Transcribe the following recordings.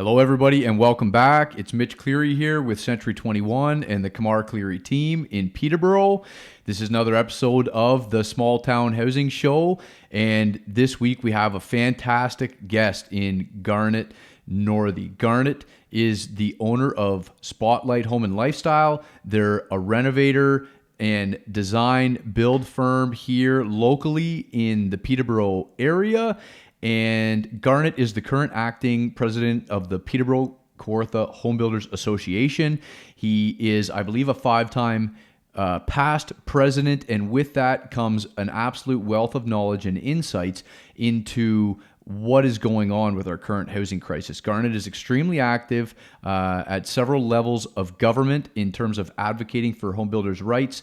Hello, everybody, and welcome back. It's Mitch Cleary here with Century 21 and the Cleary team in Peterborough. This is another episode of the Small Town Housing Show, and this week we have a fantastic guest in Garnet Northey. Garnet is the owner of Spotlight Home and Lifestyle. They're a renovator and design build firm here locally in the Peterborough area. And Garnet is the current acting president of the Peterborough Kawartha Home Builders Association. He is, I believe, a five-time past president, and with that comes an absolute wealth of knowledge and insights into what is going on with our current housing crisis. Garnet is extremely active at several levels of government in terms of advocating for home builders' rights,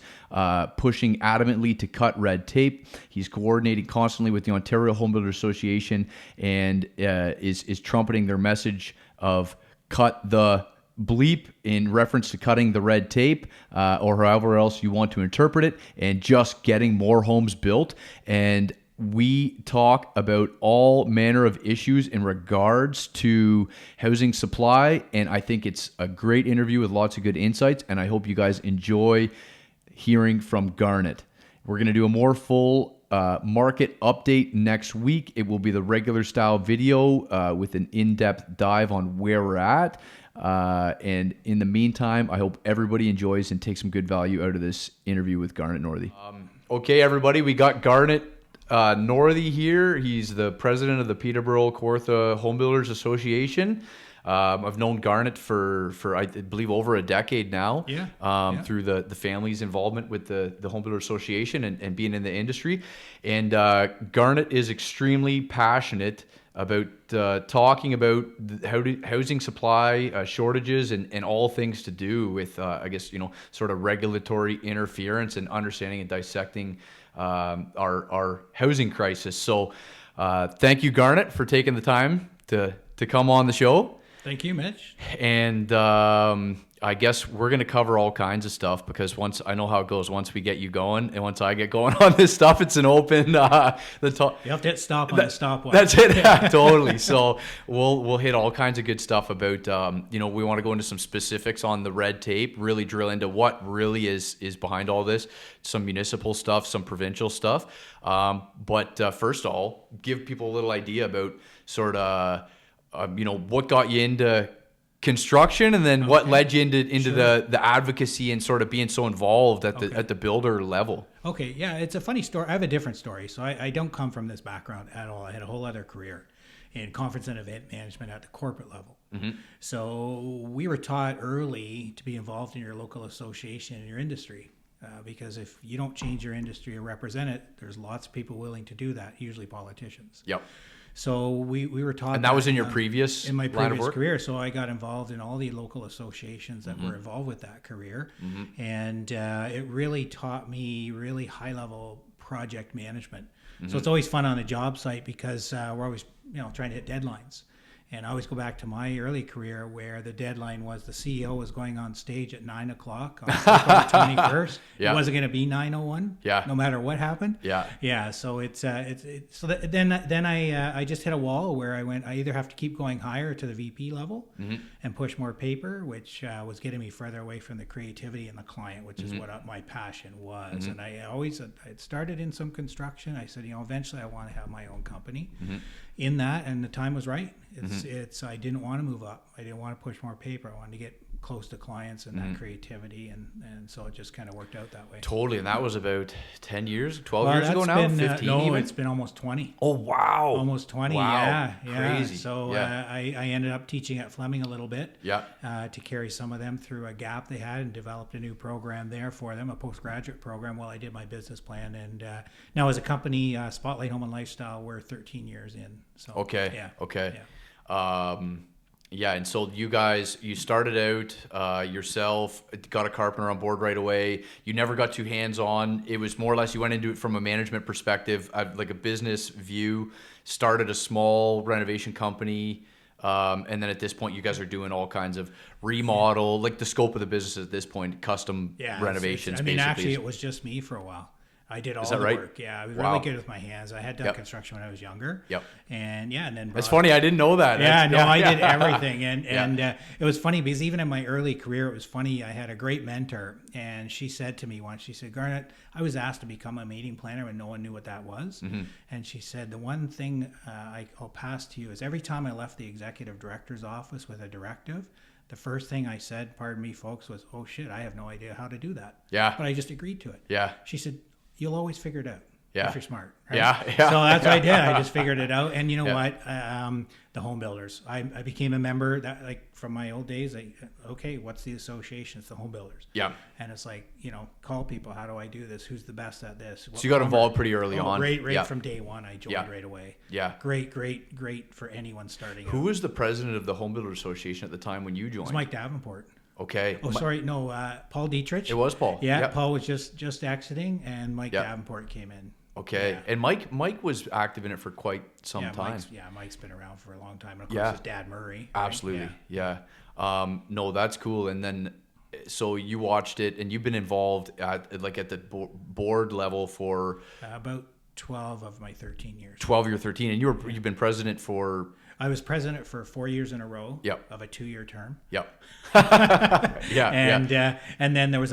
pushing adamantly to cut red tape. He's coordinating constantly with the Ontario Home Builders Association and is trumpeting their message of cut the bleep in reference to cutting the red tape, or however else you want to interpret it, and just getting more homes built. And we talk about all manner of issues in regards to housing supply, and I think it's a great interview with lots of good insights, and I hope you guys enjoy hearing from Garnet. We're going to do a more full market update next week. It will be the regular style video with an in-depth dive on where we're at. And in the meantime, I hope everybody enjoys and takes some good value out of this interview with Garnet Northey. Okay, everybody, we got Garnet Northey here. He's the president of the Peterborough Kawartha Home Builders Association. I've known Garnet for I believe over a decade now. Through the family's involvement with the Home Builder Association and being in the industry. And Garnet is extremely passionate about talking about housing supply shortages and all things to do with sort of regulatory interference and understanding and dissecting our housing crisis. So thank you, Garnet, for taking the time to come on the show. Thank you, Mitch. And I guess we're going to cover all kinds of stuff because once I know how it goes, once we get you going and once I get going on this stuff, it's an open You have to hit stop on the stopwatch. That's it. Yeah, totally. So we'll hit all kinds of good stuff about, we want to go into some specifics on the red tape, really drill into what really is behind all this, some municipal stuff, some provincial stuff. But first of all, give people a little idea about sort of, what got you into construction, and then what led you into sure. the advocacy and sort of being so involved at the builder level. Okay, yeah, it's a funny story. I have a different story. So I don't come from this background at all. I had a whole other career in conference and event management at the corporate level. Mm-hmm. So we were taught early to be involved in your local association and your industry. Because if you don't change your industry or represent it, there's lots of people willing to do that, usually politicians. Yep. So we were taught. And that was in your previous in my line of previous work? career. So I got involved in all the local associations that were involved with that career, and it really taught me really high level project management. So it's always fun on a job site because we're always trying to hit deadlines. And I always go back to my early career where the deadline was the CEO was going on stage at 9 o'clock on April 21st. Yeah. It wasn't going to be 9:01. Yeah. No matter what happened. Yeah. Yeah. So then I just hit a wall where I either have to keep going higher to the VP level and push more paper, which was getting me further away from the creativity and the client, which is what my passion was. And I started in some construction. I said, eventually I want to have my own company in that, and the time was right. I didn't want to move up. I didn't want to push more paper. I wanted to get close to clients and that creativity, and so it just kind of worked out that way. Totally, and that was about 10 years, 12 years ago now, 15 no, even? It's been almost 20. Oh, wow. Almost 20, wow. Yeah. Crazy. So I ended up teaching at Fleming a little bit to carry some of them through a gap they had and developed a new program there for them, a postgraduate program while I did my business plan. And now as a company, Spotlight Home and Lifestyle, we're 13 years in. So Okay. Yeah. And so you started out yourself, got a carpenter on board right away. You never got too hands-on. It was more or less you went into it from a management perspective, like a business view, started a small renovation company, and then at this point you guys are doing all kinds of remodel, like the scope of the business at this point, custom renovations. Actually it was just me for a while. I did all Is that the right? work. Yeah, I was Wow. really good with my hands. I had done Yep. construction when I was younger. Yep. And then It's funny, I didn't know that. Yeah, That's- I did everything, and Yeah. it was funny because even in my early career, it was funny. I had a great mentor, and she said to me once, she said, "Garnet, I was asked to become a meeting planner when no one knew what that was." Mm-hmm. And she said, "The one thing I'll pass to you is every time I left the executive director's office with a directive, the first thing I said, pardon me, folks, was, 'Oh shit, I have no idea how to do that.' Yeah. But I just agreed to it." Yeah. She said, "You'll always figure it out." Yeah. If you're smart. Right? Yeah. So that's what I did. I just figured it out. And you know Yeah. what? The home builders. I became a member that, like, from my old days. Okay, what's the association? It's the home builders. Yeah. And it's like, call people. How do I do this? Who's the best at this? So you got involved pretty early on. Right Yeah. from day one. I joined Yeah. right away. Yeah. Great for anyone starting Who out. was the president of the Home Builders Association at the time when you It joined? was Mike Davenport. Okay. Oh, sorry. No, Paul Dietrich. It was Paul. Yeah, Yep. Paul was just exiting, and Mike Yep. Davenport came in. Okay. Yeah. And Mike was active in it for quite some time. Mike's been around for a long time. And of course, Yeah. his dad, Murray. Right? Absolutely. Yeah. No, that's cool. And then, so you watched it, and you've been involved at the board level for About 12 of my 13 years. 12 or 13, and you've been president for. I was president for 4 years in a row. Yep. Of a 2-year term. Yep. Yeah. And then there was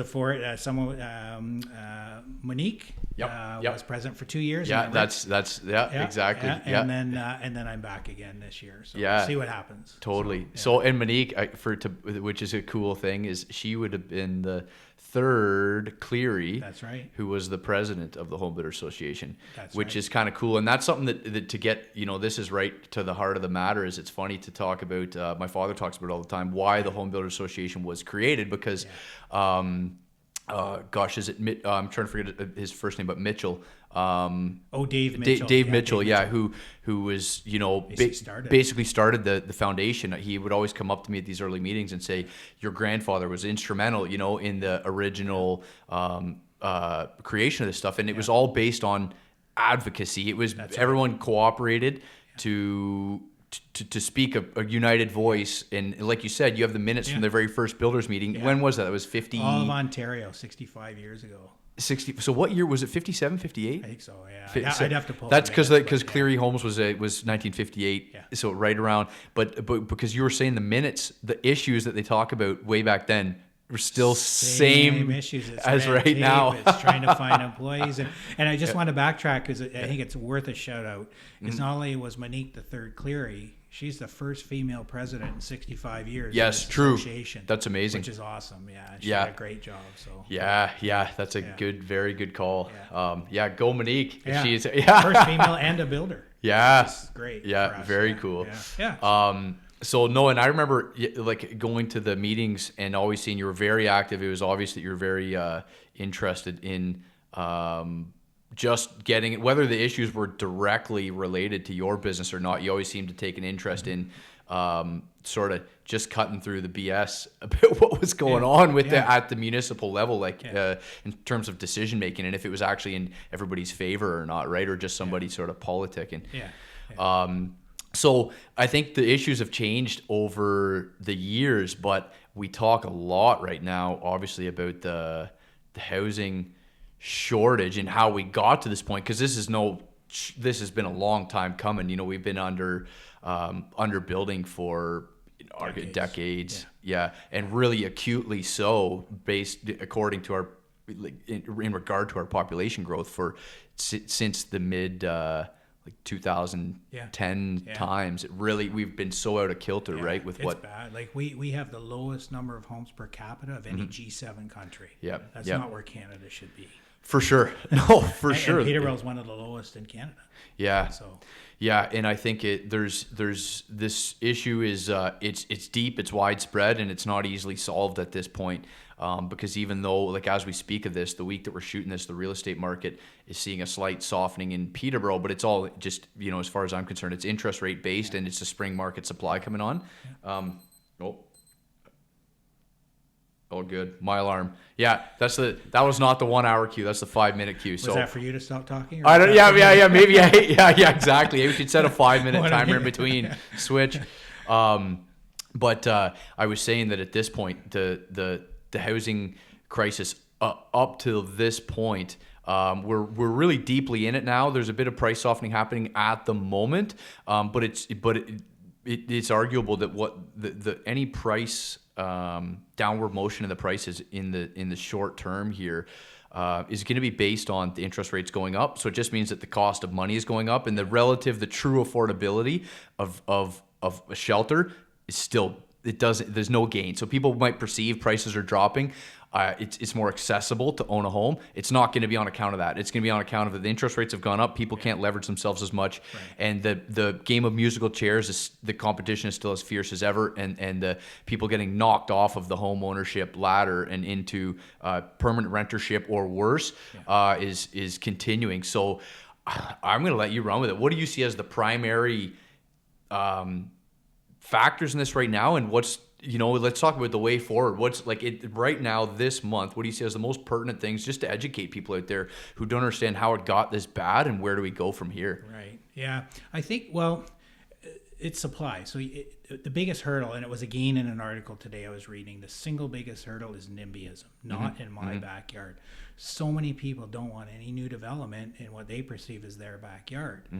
Monique. Yep. Was president for 2 years. Yeah. remember? That's exactly. Yeah. And then I'm back again this year. So Yeah. we'll see what happens. Totally. So and Monique, which is a cool thing, is she would have been the third Cleary. That's right. Who was the president of the Home Builder Association, which right. is kind of cool. And that's something that to get, this is right to the heart of the matter. Is it's funny to talk about. My father talks about it all the time why the Home Builder Association was created because. Is it? I'm trying to forget his first name, but Mitchell. Dave Mitchell. Dave Mitchell, who was basically started the foundation. He would always come up to me at these early meetings and say, "Your grandfather was instrumental, in the original creation of this stuff," and it was all based on advocacy. It was everyone cooperated to speak a united voice, and like you said, you have the minutes from the very first builders meeting. When was that? It was 50. All of Ontario, 65 years ago. 60. So what year was it? 57, 58? I think so. Yeah, I'd have to pull. That's because Cleary Homes was 1958. Yeah. So right around, but because you were saying the minutes, the issues that they talk about way back then were still same issues as right now. It's trying to find employees, and I just want to backtrack because I think it's worth a shout out. Because not only was Monique the third Cleary, she's the first female president in 65 years. Yes, of this true. association, That's amazing. Which is awesome. Yeah, she did a great job. So that's a very good call. Go Monique. Yeah. She's first female and a builder. Yeah, Which is great. Yeah, for us. very cool. Yeah. So no, and I remember like going to the meetings and always seeing you were very active. It was obvious that you're very interested in just getting, whether the issues were directly related to your business or not. You always seemed to take an interest in sort of just cutting through the BS about what was going on with at the municipal level, in terms of decision making, and if it was actually in everybody's favor or not, right, or just somebody sort of politicking. So I think the issues have changed over the years, but we talk a lot right now, obviously, about the housing shortage and how we got to this point, because this has been a long time coming. We've been under building for decades. And really acutely so, based according to our in regard to our population growth since the mid 2010 times. It really, we've been so out of kilter, right? With it's bad. Like we have the lowest number of homes per capita of any G7 country. That's not where Canada should be. For sure. No, for sure. And Peterborough is one of the lowest in Canada. Yeah. So. Yeah, and I think there's this issue is it's deep, it's widespread, and it's not easily solved at this point. Because even though, like, as we speak of this, the week that we're shooting this, the real estate market is seeing a slight softening in Peterborough, but it's all just, as far as I'm concerned, it's interest rate based, and it's the spring market supply coming on. Oh, good. My alarm. Yeah, that was not the 1 hour queue. That's the 5 minute queue. So was that for you to stop talking? I don't. Yeah. Maybe. Yeah. Exactly. We should set a 5 minute timer in between. Switch. But I was saying that at this point, the housing crisis up till this point, We're really deeply in it now. There's a bit of price softening happening at the moment, but it's arguable that what the any price downward motion in the prices in the short term here is going to be based on the interest rates going up. So it just means that the cost of money is going up, and the true affordability of a shelter is still, there's no gain. So people might perceive prices are dropping. It's more accessible to own a home. It's not going to be on account of that. It's going to be on account of the interest rates have gone up. People can't leverage themselves as much. Right. And the game of musical chairs, the competition is still as fierce as ever. And the people getting knocked off of the home ownership ladder and into permanent rentership or worse is continuing. So I'm going to let you run with it. What do you see as the primary factors in this right now, and let's talk about the way forward. What's like it right now this month? What do you see as the most pertinent things just to educate people out there who don't understand how it got this bad and where do we go from here? Right. Yeah. I think, it's supply. So the biggest hurdle, and it was again in an article today I was reading, the single biggest hurdle is NIMBYism, not in my backyard. So many people don't want any new development in what they perceive as their backyard.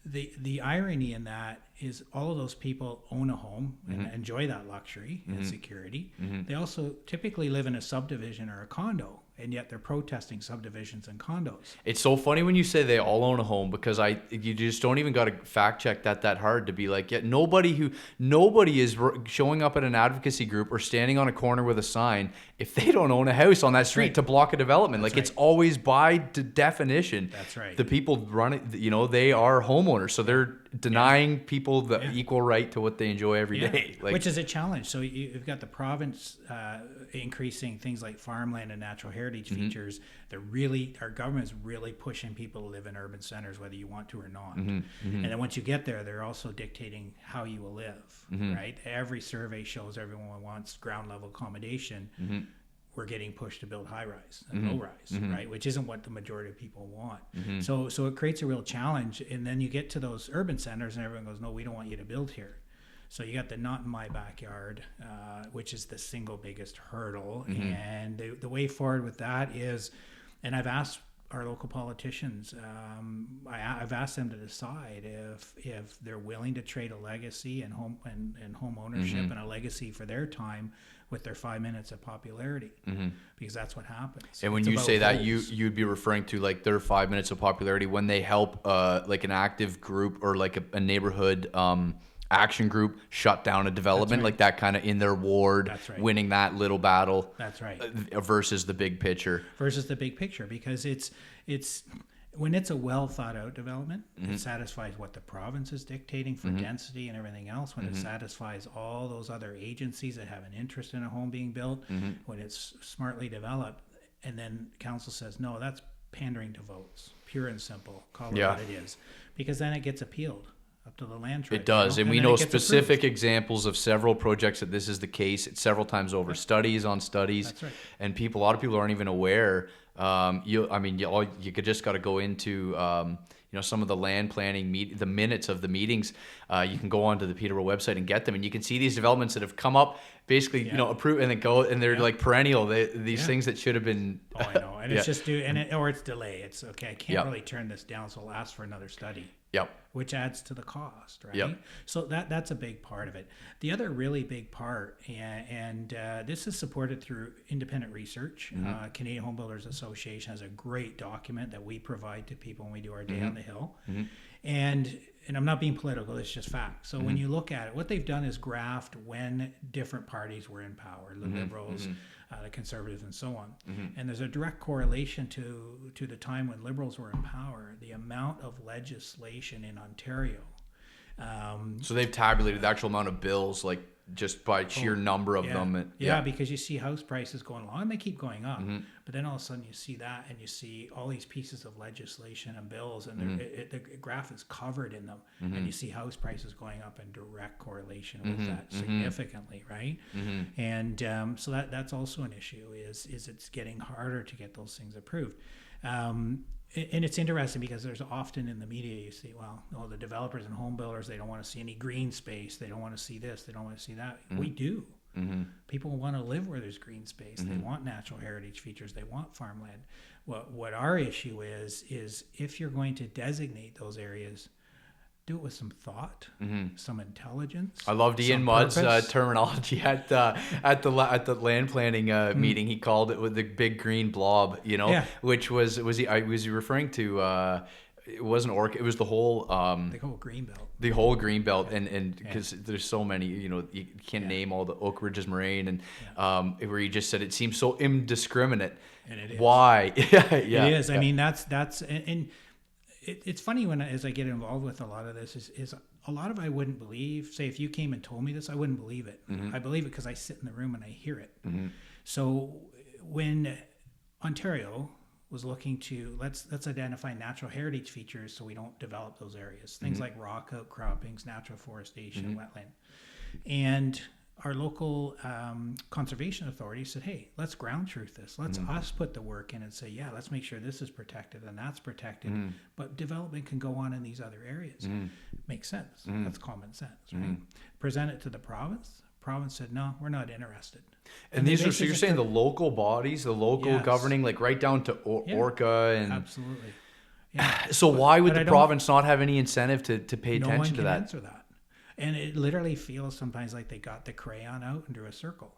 The irony in that is all of those people own a home and enjoy that luxury and security. They also typically live in a subdivision or a condo, and yet they're protesting subdivisions and condos. It's so funny when you say they all own a home, because you just don't even got to fact check that hard to be like, yeah, nobody is showing up at an advocacy group or standing on a corner with a sign if they don't own a house on that street to block a development. That's it's always by definition. That's right. The people running, they are homeowners, so they're denying people the equal right to what they enjoy every day. Which is a challenge. So you've got the province increasing things like farmland and natural heritage features. Our government's really pushing people to live in urban centers, whether you want to or not. And then once you get there, they're also dictating how you will live, right? Every survey shows everyone wants ground level accommodation. We're getting pushed to build high rise and low rise, right? Which isn't what the majority of people want. So it creates a real challenge. And then you get to those urban centers and everyone goes, no, we don't want you to build here. So you got the not in my backyard, which is the single biggest hurdle. And the way forward with that is, and I've asked our local politicians, I've asked them to decide if they're willing to trade a legacy and home ownership and a legacy for their time with their 5 minutes of popularity, because that's what happens. And when you say that, you'd be referring to like their 5 minutes of popularity when they help like an active group or like a neighborhood action group shut down a development, like that kind of in their ward, winning that little battle. That's right. Versus the big picture. Because it's when it's a well thought out development, it satisfies what the province is dictating for density and everything else. When it satisfies all those other agencies that have an interest in a home being built, when it's smartly developed, and then council says, no, that's pandering to votes, pure and simple. Call it what it is, because then it gets appealed up to the land tribunal. It does, and we know specific examples of several projects that this is the case. It's several times over, studies on studies. That's right. And a lot of people aren't even aware. You could just got to go into some of the land planning the minutes of the meetings. You can go onto the Peterborough website and get them, and you can see these developments that have come up, basically approved, and then go, and they're like perennial. These things that should have been. Oh, I know, and it's just or it's delay. It's okay. I can't really turn this down, so I'll ask for another study. Yep. Which adds to the cost, right? Yep. So that's a big part of it. The other really big part, and this is supported through independent research. Canadian Home Builders Association has a great document that we provide to people when we do our Day on the Hill. And I'm not being political, it's just fact. So when you look at it, what they've done is graphed when different parties were in power, the Liberals, the Conservatives, and so on. And there's a direct correlation to the time when Liberals were in power, the amount of legislation in Ontario. So they've tabulated the actual amount of bills, like just by sheer number of them. Because you see house prices going along, and they keep going up. But then all of a sudden you see that, and you see all these pieces of legislation and bills, and the graph is covered in them. And you see house prices going up in direct correlation with that significantly, right? And so that's also an issue, is it's getting harder to get those things approved. And it's interesting because there's often in the media you see, the developers and home builders, they don't want to see any green space. They don't want to see this. They don't want to see that. We do. People want to live where there's green space. They want natural heritage features. They want farmland. What our issue is if you're going to designate those areas, do it with some thought, some intelligence. I loved Ian Mudd's terminology at the land planning meeting. He called it with the big green blob, which was he referring to? It wasn't orchid. It was the whole green belt. The whole green belt, and because there's so many, you can't name all the Oak Ridges Moraine, and where you just said it seems so indiscriminate. And it is. Why? Yeah, it is. I mean, that's and it's funny as I get involved with a lot of this is a lot of I wouldn't believe. Say if you came and told me this, I wouldn't believe it. I believe it because I sit in the room and I hear it. So when Ontario was looking to let's identify natural heritage features so we don't develop those areas, things like rock outcroppings, natural forestation, wetland, and our local conservation authority said, hey, let's ground truth this. Let's us put the work in and say, yeah, let's make sure this is protected and that's protected. But development can go on in these other areas. Makes sense. That's common sense, right? Present it to the province. Province said, no, we're not interested. And these are, so you're saying the local bodies, the local governing, like right down to Orca and... Absolutely. Yeah. So why would the province not have any incentive to pay attention to that? No one can answer that. And it literally feels sometimes like they got the crayon out and drew a circle.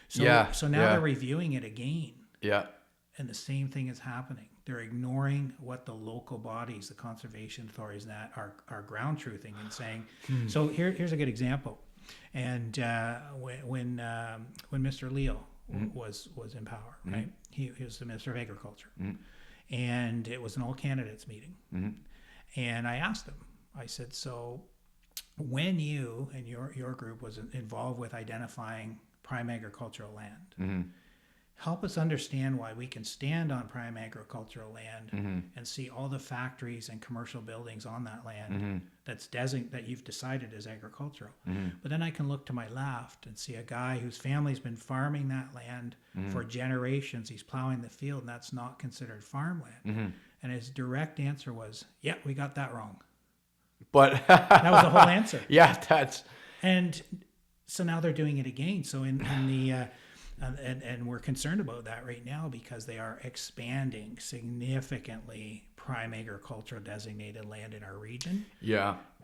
So now they're reviewing it again. Yeah. And the same thing is happening. They're ignoring what the local bodies, the conservation authorities, that are ground truthing and saying. So here's a good example. And when Mr. Leo was in power, right? He was the Minister of Agriculture, and it was an all candidates meeting. And I asked him. I said, so when you and your group was involved with identifying prime agricultural land, help us understand why we can stand on prime agricultural land and see all the factories and commercial buildings on that land that you've decided is agricultural. But then I can look to my left and see a guy whose family's been farming that land for generations. He's plowing the field, and that's not considered farmland. And his direct answer was, yeah, we got that wrong. But that was the whole answer. And so now they're doing it again. So in the and we're concerned about that right now because they are expanding significantly prime agricultural designated land in our region.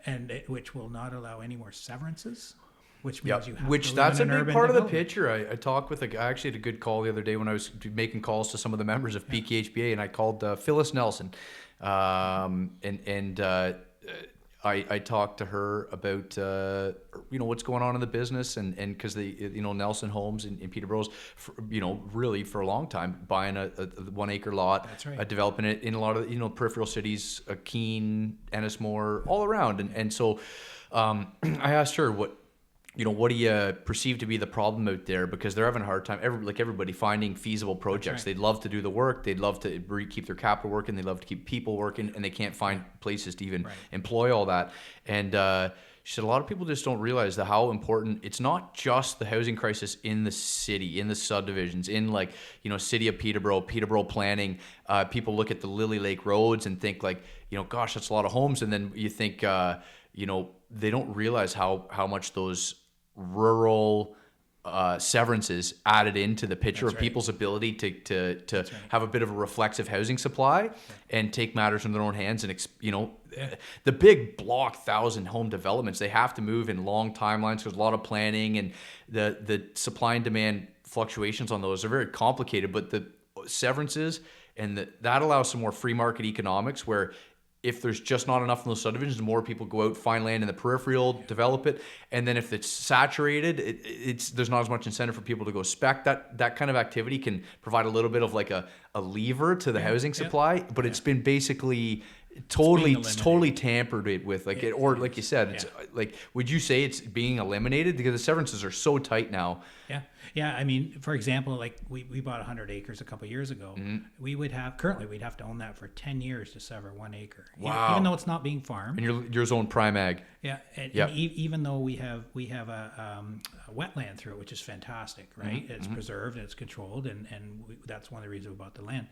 And which will not allow any more severances. Which means you have to that's live in a big part of the picture. I talked with I actually had a good call the other day when I was making calls to some of the members of PKHBA, and I called Phyllis Nelson, I talked to her about what's going on in the business and because Nelson Homes in Peterborough's really for a long time buying a 1 acre lot. That's right. Developing it in a lot of peripheral cities, Keene, Ennismore, all around, and so I asked her what do you perceive to be the problem out there, because they're having a hard time, everybody, finding feasible projects. Right. They'd love to do the work, they'd love to keep their capital working, they'd love to keep people working, and they can't find places to even employ all that. And she said a lot of people just don't realize how important it's not just the housing crisis in the city, in the subdivisions, in city of Peterborough planning. People look at the Lily Lake roads and think gosh, that's a lot of homes, and then you think they don't realize how much those rural severances added into the picture of people's ability to have a bit of a reflexive housing supply and take matters in their own hands. And the big block 1,000 home developments, they have to move in long timelines. There's a lot of planning, and the supply and demand fluctuations on those are very complicated. But the severances and that allows some more free market economics, where if there's just not enough in those subdivisions, more people go out, find land in the peripheral, develop it. And then if it's saturated, there's not as much incentive for people to go spec. That kind of activity can provide a little bit of a lever to the housing supply, but it's been basically totally tampered with, or like you said, it's would you say it's being eliminated because the severances are so tight now? Yeah. I mean, for example, we bought 100 acres a couple of years ago. We'd have to own that for 10 years to sever 1 acre. Wow. Even though it's not being farmed. And your zone prime ag. Yeah. And even though we have a wetland through it, which is fantastic, right? It's preserved, it's controlled, and that's one of the reasons we bought the land.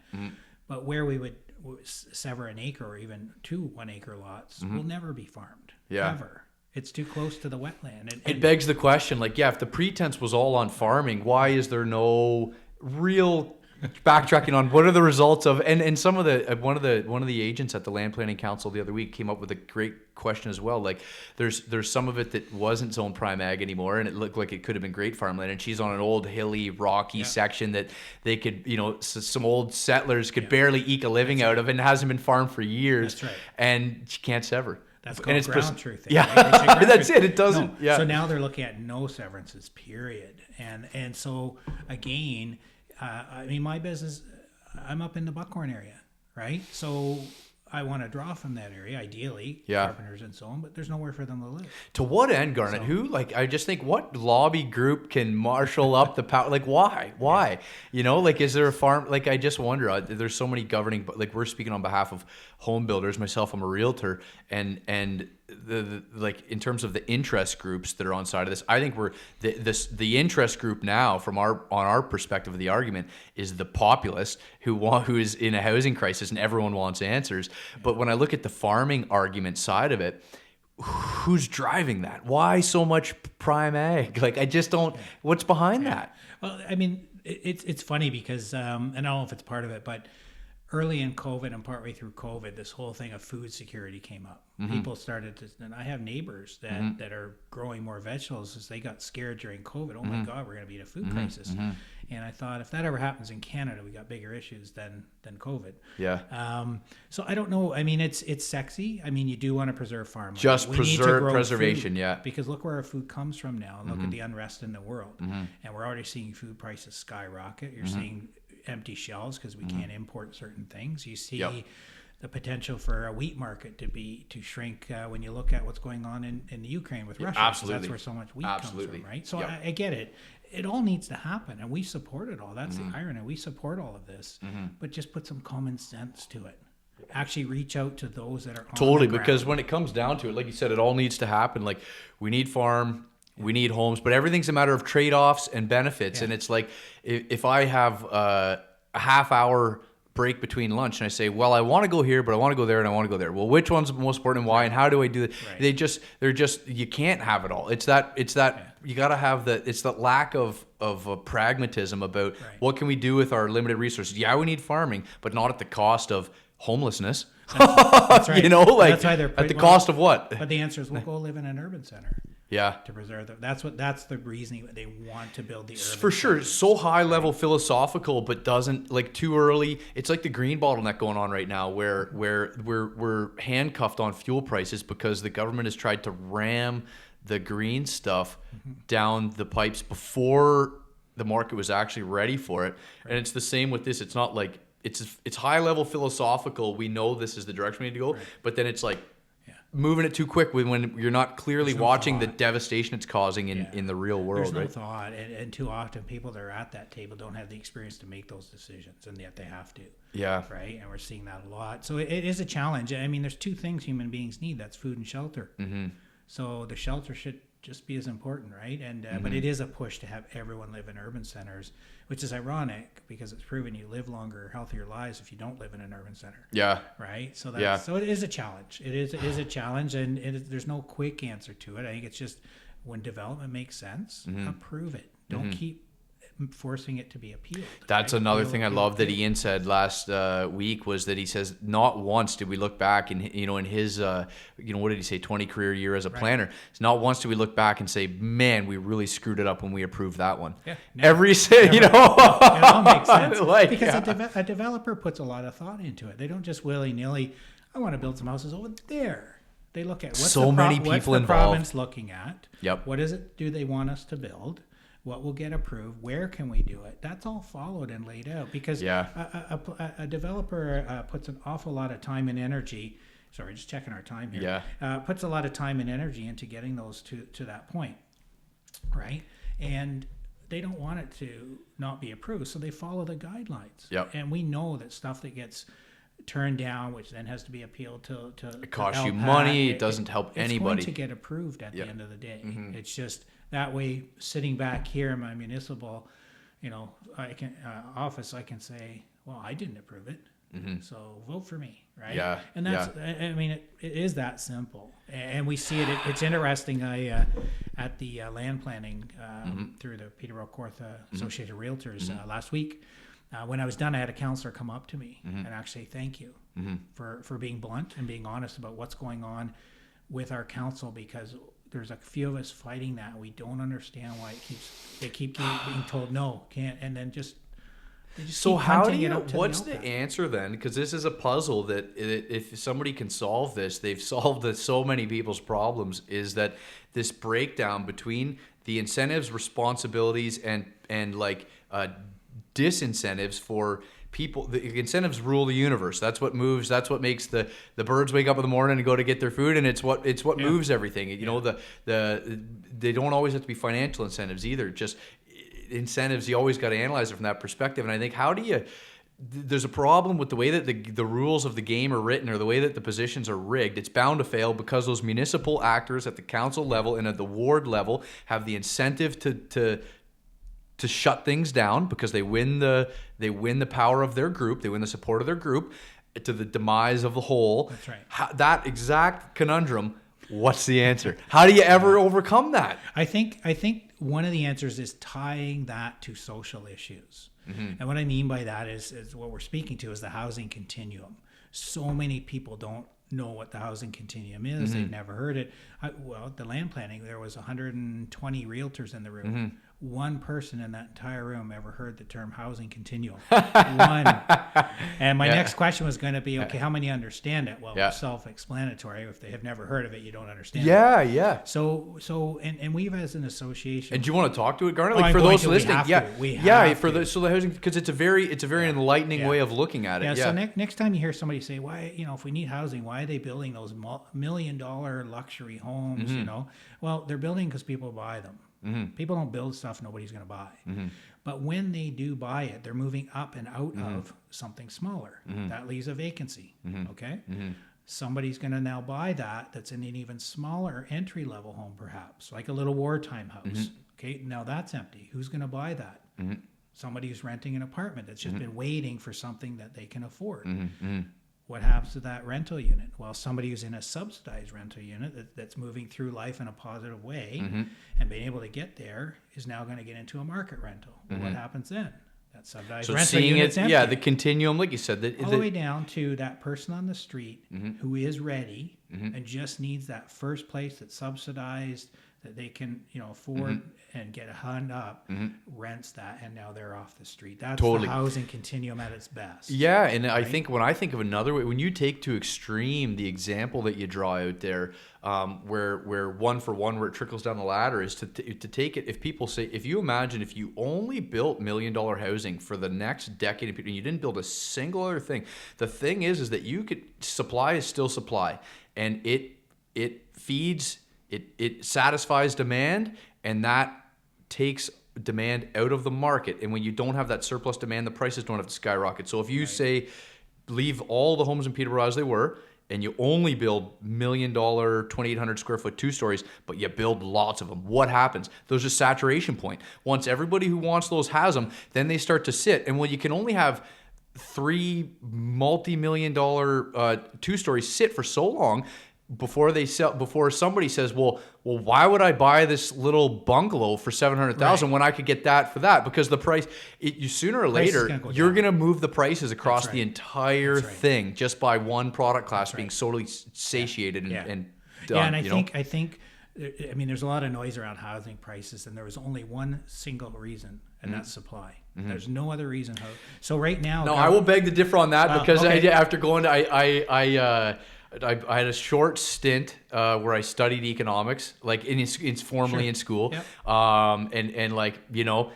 But where we would sever an acre or even 2 1 acre lots will never be farmed. Ever. It's too close to the wetland. It begs the question, like, yeah, if the pretense was all on farming, why is there no real backtracking on what are the results of, and some of the one of the agents at the Land Planning Council the other week came up with a great question as well. Like, there's some of it that wasn't zone prime ag anymore, and it looked like it could have been great farmland, and she's on an old hilly rocky section that they could, some old settlers could barely eke a living out of, and hasn't been farmed for years. That's right. And she can't sever. That's called ground truth. Yeah, right? that's it. It doesn't. No. Yeah. So now they're looking at no severances, period. And so again, my business, I'm up in the Buckhorn area, right? So I want to draw from that area, ideally, carpenters and so on, but there's nowhere for them to live. To what end, Garnet? I just think, what lobby group can marshal up the power? Like, why? Is there a farm? Like, I just wonder, there's so many governing, but like, we're speaking on behalf of home builders. Myself, I'm a realtor, and the in terms of the interest groups that are on side of this, I think we're the interest group now, from our perspective of the argument, is the populace who is in a housing crisis, and everyone wants answers. But when I look at the farming argument side of it, who's driving that? Why so much prime ag? Like, I just don't. What's behind that? Well, I mean, it's funny because I don't know if it's part of it, but early in COVID and partway through COVID, this whole thing of food security came up. People started to, and I have neighbors that are growing more vegetables as they got scared during COVID. Oh my God, we're going to be in a food crisis. And I thought, if that ever happens in Canada, we got bigger issues than COVID. Yeah. So I don't know. I mean, it's sexy. I mean, you do want to preserve farmland. Just preservation, food, because look where our food comes from now. And look at the unrest in the world. And we're already seeing food prices skyrocket. You're seeing empty shelves because we can't import certain things. You see the potential for a wheat market to shrink when you look at what's going on in the Ukraine with Russia. Absolutely. That's where so much wheat comes from, right? So I get it. It all needs to happen, and we support it all. That's the irony. We support all of this, but just put some common sense to it. Actually reach out to those that are on totally, the ground. because when it comes down to it, like you said, it all needs to happen. Like, we need farm, we need homes, but everything's a matter of trade-offs and benefits. And it's like, if I have a half-hour break between lunch and I say, well, I want to go here, but I want to go there, and I want to go there. Well, which one's most important and why, and how do I do it? Right. They're just, you can't have it all. It's that you got to have it's the lack of pragmatism about what can we do with our limited resources. Yeah, we need farming, but not at the cost of homelessness. That's right. That's why they're at the cost of what? But the answer is, we'll go live in an urban center. Yeah. To preserve them. That's the reasoning they want to build the urban for sure. centers. So high level philosophical, but doesn't, like, too early. It's like the green bottleneck going on right now, where we're handcuffed on fuel prices because the government has tried to ram the green stuff down the pipes before the market was actually ready for it. And it's the same with this. It's not like it's high level philosophical. We know this is the direction we need to go, but then it's like moving it too quick when you're not clearly watching the devastation it's causing in the real world. There's no right? thought, and too often people that are at that table don't have the experience to make those decisions, and yet they have to. Yeah. Right, and we're seeing that a lot. So it is a challenge. I mean, there's two things human beings need. That's food and shelter. So the shelter should just be as important, right? And but it is a push to have everyone live in urban centers, which is ironic because it's proven you live longer, healthier lives if you don't live in an urban center. Yeah. Right. So so it is a challenge. It is a challenge, and there's no quick answer to it. I think it's just when development makes sense, approve it. Don't keep forcing it to be appealed. That's another thing I love that Ian said last week, was that he says not once did we look back in his what did he say, 20 career year as a planner, it's not once did we look back and say, man, we really screwed it up when we approved that one. Every it all makes sense because a developer puts a lot of thought into it. They don't just willy-nilly, I want to build some houses over there. They look at what's the province looking at. What is it do they want us to build? What will get approved? Where can we do it? That's all followed and laid out because a developer puts an awful lot of time and energy. Sorry, just checking our time here. Puts a lot of time and energy into getting those to that point, right? And they don't want it to not be approved, so they follow the guidelines. And we know that stuff that gets turned down, which then has to be appealed to it costs you money. It doesn't help anybody. It's going to get approved at the end of the day. It's just that way. Sitting back here in my municipal, office, I can say, well, I didn't approve it, so vote for me. right? Yeah. And that's, I mean, it is that simple. And we see it. It's interesting. I at the land planning through the Peterborough Kawartha Associated Realtors last week. When I was done, I had a counselor come up to me and actually say thank you for being blunt and being honest about what's going on with our council, because there's a few of us fighting that. We don't understand why they keep being told no, can't, and then just. So how do you? What's the answer then? Because this is a puzzle that if somebody can solve this, they've solved so many people's problems. Is that this breakdown between the incentives, responsibilities, and like disincentives for people? The incentives rule the universe. That's what moves. That's what makes the birds wake up in the morning and go to get their food, and it's what moves everything. You know, they don't always have to be financial incentives either. Just incentives, you always got to analyze it from that perspective. And I think there's a problem with the way that the rules of the game are written, or the way that the positions are rigged. It's bound to fail because those municipal actors at the council level and at the ward level have the incentive to shut things down, because they win the power of their group, they win the support of their group, to the demise of the whole. That's right. That exact conundrum. What's the answer? How do you ever overcome that? I think one of the answers is tying that to social issues. And what I mean by that is what we're speaking to is the housing continuum. So many people don't know what the housing continuum is. They've never heard it. Well, the land planning, there was 120 realtors in the room. One person in that entire room ever heard the term housing continuum. One. And my next question was going to be, okay, how many understand it? Well, self-explanatory. If they have never heard of it, you don't understand it. Yeah. So, and we've as an association. And do you want to talk to it, Garnet? Like, for those listening, we have for the housing, because it's a very enlightening way of looking at it. So next time you hear somebody say, why, if we need housing, why are they building those $1 million luxury homes? Well, they're building because people buy them. People don't build stuff nobody's going to buy. But when they do buy it, they're moving up and out of something smaller. That leaves a vacancy. Okay? Somebody's going to now buy that's in an even smaller entry-level home, perhaps, like a little wartime house. Okay, now that's empty. Who's going to buy that? Somebody who's renting an apartment that's just been waiting for something that they can afford. What happens to that rental unit? Well, somebody who's in a subsidized rental unit that's moving through life in a positive way and being able to get there is now going to get into a market rental. Well, what happens then? That subsidized rental unit's empty. Yeah, the continuum, like you said. All the way down to that person on the street who is ready and just needs that first place that's subsidized, that they can afford and get a hand up, rents that, and now they're off the street. That's the housing continuum at its best. Yeah, and right? I think when I think of another way, when you take to extreme the example that you draw out there, where one for one, where it trickles down the ladder, is to take it. If people say, if you imagine if you only built $1 million housing for the next decade, and you didn't build a single other thing, the thing is that you could, supply is still supply, and it feeds. It satisfies demand, and that takes demand out of the market. And when you don't have that surplus demand, the prices don't have to skyrocket. So if you say, leave all the homes in Peterborough as they were, and you only build $1 million, 2,800 square foot 2 stories, but you build lots of them, what happens? There's a saturation point. Once everybody who wants those has them, then they start to sit. And when you can only have 3 multi-million-dollar 2 stories sit for so long, before somebody says, well, why would I buy this little bungalow for $700,000 when I could get that for that? Because the price, you sooner or later, you're going to move the prices across the entire thing just by one product class being solely satiated and done. Yeah, and I think, there's a lot of noise around housing prices, and there was only one single reason, and that's supply. There's no other reason. So right now, I will beg to differ on that because after going to I had a short stint where I studied economics, like informally in school. Yep. And like,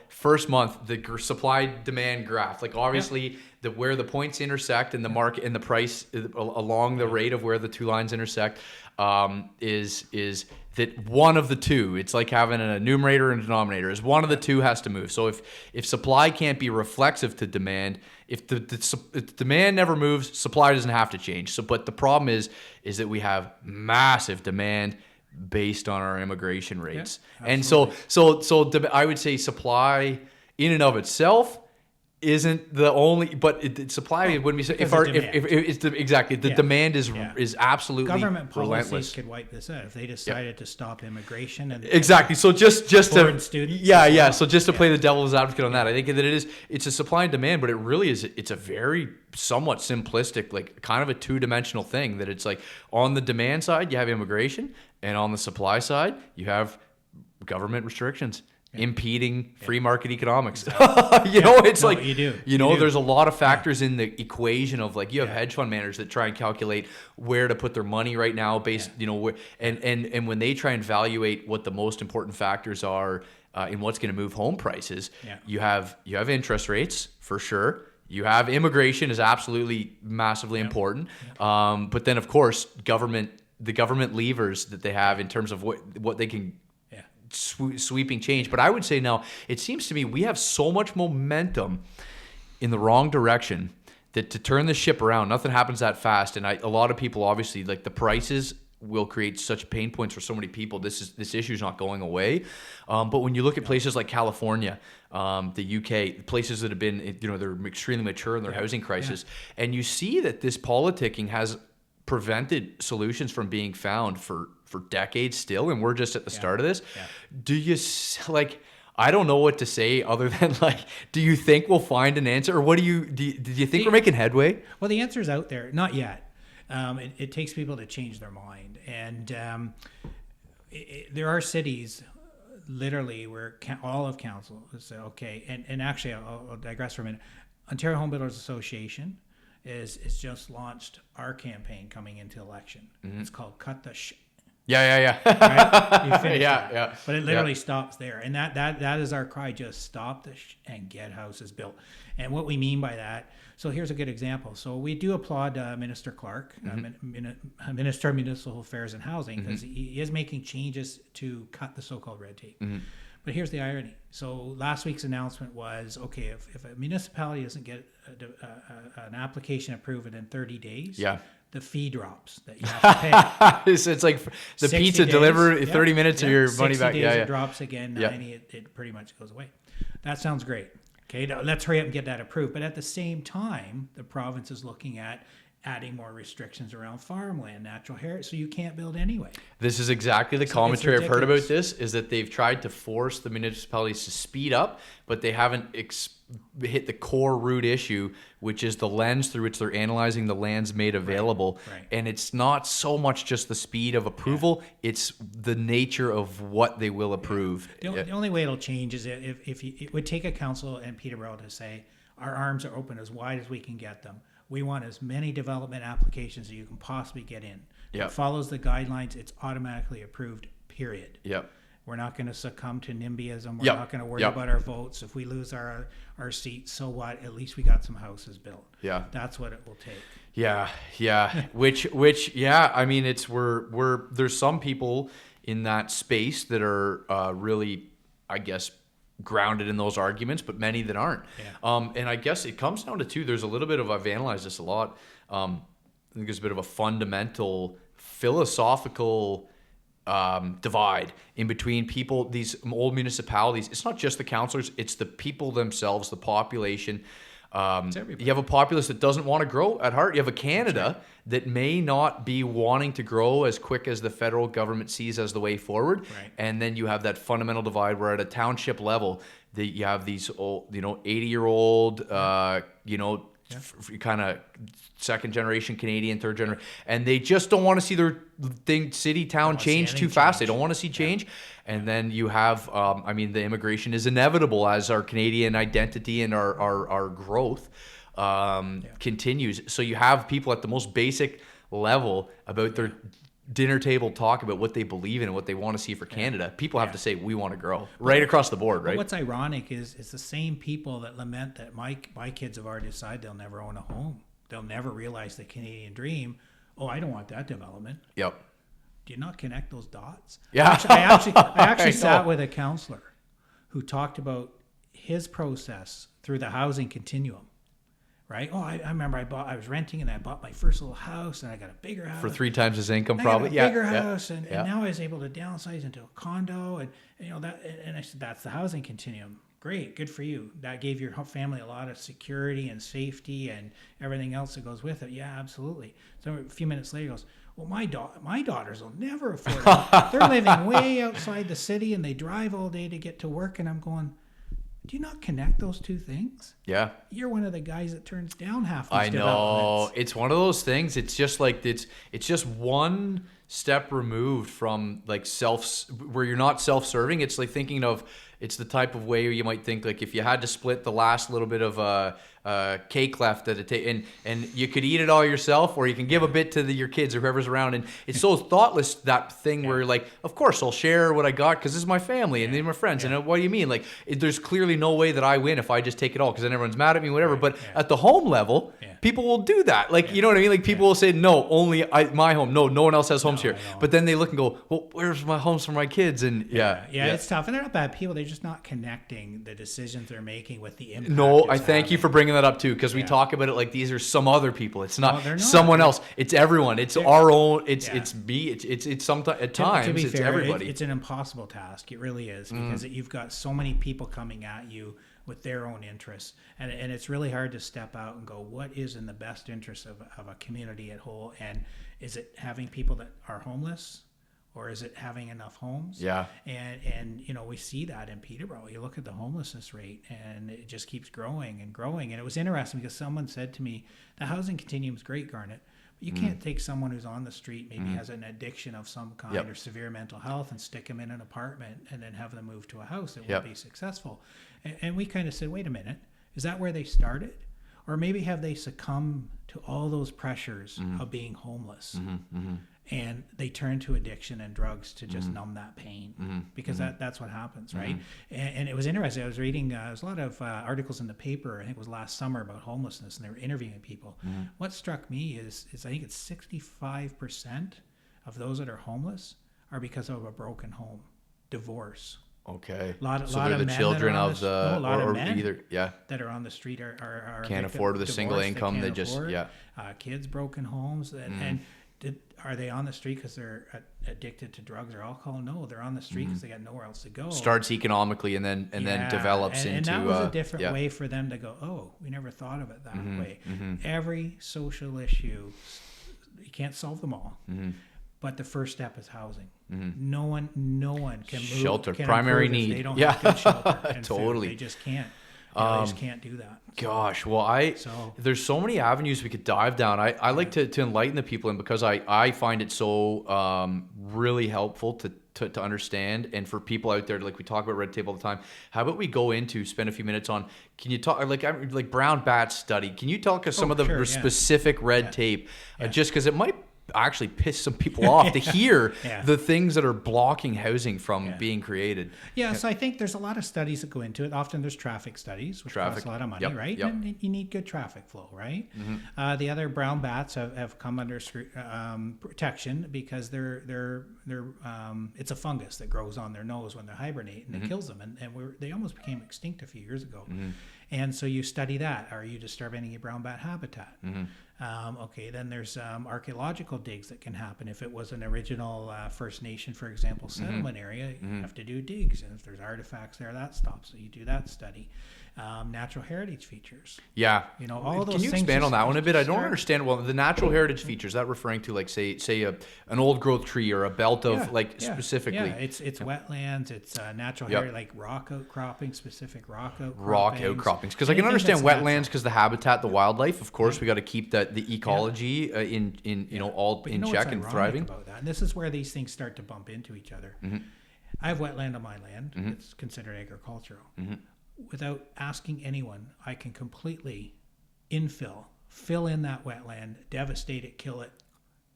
first month, the supply demand graph, like obviously where the points intersect and the market and the price along the rate of where the two lines intersect, is that one of the two, it's like having a numerator and a denominator, is one of the two has to move. So if supply can't be reflexive to demand, if the demand never moves, supply doesn't have to change. So, but the problem is that we have massive demand based on our immigration rates, and so I would say supply in and of itself isn't the only, but supply wouldn't be so. If it's the demand is absolutely government relentless. policies could wipe this out if they decided to stop immigration and exactly. So just to students, So just to play the devil's advocate on that, I think that it's a supply and demand, but it really is. It's a very somewhat simplistic, like kind of a two-dimensional thing. That it's like on the demand side you have immigration, and on the supply side you have government restrictions. Impeding free market economics. Exactly. There's a lot of factors in the equation of like you have hedge fund managers that try and calculate where to put their money right now based, and when they try and evaluate what the most important factors are in what's going to move home prices, you have interest rates for sure. You have immigration is absolutely massively important. But then of course the government levers that they have in terms of what they can sweeping change. But I would say now it seems to me we have so much momentum in the wrong direction that to turn the ship around, nothing happens that fast. And a lot of people obviously like the prices will create such pain points for so many people. This issue is not going away. But when you look at places like California, the UK, places that have been, they're extremely mature in their housing crisis, and you see that this politicking has prevented solutions from being found for decades still, and we're just at the start of this. Do you I don't know what to say other than do you think we'll find an answer, or what do you think we're making headway? Well, the answer's out there, not yet. It takes people to change their mind, and there are cities literally where all of council say okay, and actually I'll digress for a minute. Ontario Home Builders Association is just launched our campaign coming into election. It's called Cut the Yeah. Right? You finish that. But it literally stops there. And that is our cry. Just stop the and get houses built. And what we mean by that, so here's a good example. So we do applaud Minister Clark, Minister of Municipal Affairs and Housing, because he is making changes to cut the so-called red tape. But here's the irony. So last week's announcement was, okay, if a municipality doesn't get an application approved within 30 days, the fee drops that you have to pay. It's like the pizza days, delivered 30 minutes or your money back. 60 days it drops again, 90 it pretty much goes away. That sounds great. Okay, now let's hurry up and get that approved. But at the same time, the province is looking at adding more restrictions around farmland, natural heritage, so you can't build anyway. This is exactly the commentary I've heard about this, is that they've tried to force the municipalities to speed up, but they haven't hit the core root issue, which is the lens through which they're analyzing the lands made available. Right. And it's not so much just the speed of approval, it's the nature of what they will approve. The only way it'll change is if it would take a council in Peterborough to say, our arms are open as wide as we can get them. We want as many development applications as you can possibly get in. It follows the guidelines. It's automatically approved, period. We're not going to succumb to NIMBYism. We're not going to worry about our votes. If we lose our seats, so what? At least we got some houses built. That's what it will take. Which I mean, it's we're there's some people in that space that are really, I guess, grounded in those arguments, but many that aren't. And I guess it comes down to two. There's a little bit of, I've analyzed this a lot. I think there's a bit of a fundamental philosophical divide in between people, these old municipalities. It's not just the councillors, it's the people themselves, the population. You have a populace that doesn't want to grow at heart. You have a Canada that may not be wanting to grow as quick as the federal government sees as the way forward. And then you have that fundamental divide where at a township level, that you have these old, 80-year-old, kind of second generation Canadian, third generation, and they just don't want to see their city, town change too fast. They don't want to see change. And then you have, the immigration is inevitable as our Canadian identity and our growth continues. So you have people at the most basic level about their dinner table talk about what they believe in and what they want to see for Canada. People have to say, we want to grow right across the board, right? But what's ironic is it's the same people that lament that my kids have already decided they'll never own a home. They'll never realize the Canadian dream. Oh, I don't want that development. Do you not connect those dots? I actually sat with a counselor who talked about his process through the housing continuum. Right? Oh, I remember I was renting and I bought my first little house and I got a bigger house. For 3 times his income, probably. Bigger house and now I was able to downsize into a condo and that, and I said, that's the housing continuum. Great, good for you. That gave your family a lot of security and safety and everything else that goes with it. Yeah, absolutely. So a few minutes later, he goes, well, my daughters will never afford it. They're living way outside the city and they drive all day to get to work. And I'm going, do you not connect those two things? Yeah. You're one of the guys that turns down half these I know. developments. It's one of those things. It's just like it's just one step removed from like where you're not self-serving. It's like thinking of, it's the type of way you might think like if you had to split the last little bit of cake left at and you could eat it all yourself, or you can give a bit to your kids or whoever's around. And it's so thoughtless, that thing where you're like, of course I'll share what I got because this is my family and they're my friends. And what do you mean? Like there's clearly no way that I win if I just take it all, because then everyone's mad at me, whatever. But at the home level, people will do that. Like, you know what I mean? Like people will say, no, only my home. No one else has homes here. But then they look and go, well, where's my homes for my kids? And it's tough. And they're not bad people. They're just not connecting the decisions they're making with the impact. No, I thank you for bringing that up too, because we talk about it like these are some other people. It's not, someone else. It's everyone. It's our own. It's me. It's sometimes at times to be it's fair, everybody. It's an impossible task. It really is, because you've got so many people coming at you with their own interests, and it's really hard to step out and go, what is in the best interest of a community at whole? And is it having people that are homeless, or is it having enough homes? Yeah. And you know, we see that in Peterborough. You look at the homelessness rate and it just keeps growing and growing. And it was interesting because someone said to me, the housing continuum is great, Garnet, but you can't take someone who's on the street, maybe has an addiction of some kind or severe mental health, and stick them in an apartment and then have them move to a house. It won't be successful. And we kind of said, wait a minute, is that where they started? Or maybe have they succumbed to all those pressures of being homeless? And they turn to addiction and drugs to just numb that pain, because that's what happens, right? And it was interesting. I was reading, there's a lot of articles in the paper, I think it was last summer, about homelessness, and they were interviewing people. What struck me is I think it's 65% of those that are homeless are because of a broken home, divorce. Okay. So they're the children of the, or either, that are on the street are can't afford the single income. They just, kids, broken homes, and are they on the street because they're addicted to drugs or alcohol? No, they're on the street because they got nowhere else to go. Starts economically and then develops into. And that was a different way for them to go, oh, we never thought of it that way. Every social issue, you can't solve them all. But the first step is housing. No one can move. Shelter, primary need. They don't have good shelter and totally. Food. They just can't. They just can't do that. Gosh, well, there's so many avenues we could dive down. I like to enlighten the people, and because I find it so really helpful to understand, and for people out there, like we talk about red tape all the time. How about we go spend a few minutes on? Can you talk like brown bat study? Can you talk us some of the specific red tape? Just because it might actually piss some people off to hear the things that are blocking housing from being created. So I think there's a lot of studies that go into it. Often there's traffic studies, which cost a lot of money, right? And you need good traffic flow, right? The other brown bats have come under protection because they're it's a fungus that grows on their nose when they hibernate, and it kills them. And they almost became extinct a few years ago. And so you study that. Are you disturbing any brown bat habitat? Okay, then there's archaeological digs that can happen. If it was an original First Nation, for example, settlement area, you have to do digs. And if there's artifacts there, that stops. So you do that study. Natural heritage features. Yeah. You know, all those things. Can you expand on that one a bit? I don't understand. Well, the natural heritage features, that referring to like say an old growth tree or a belt of specifically. Yeah, it's wetlands, it's natural heritage, like rock outcropping, specific rock outcroppings. Rock outcroppings. Because I can understand wetlands because the habitat, the wildlife, of course, we got to keep the ecology in all in check and thriving. About that? And this is where these things start to bump into each other. I have wetland on my land. It's considered agricultural. Without asking anyone, I can completely fill in that wetland, devastate it, kill it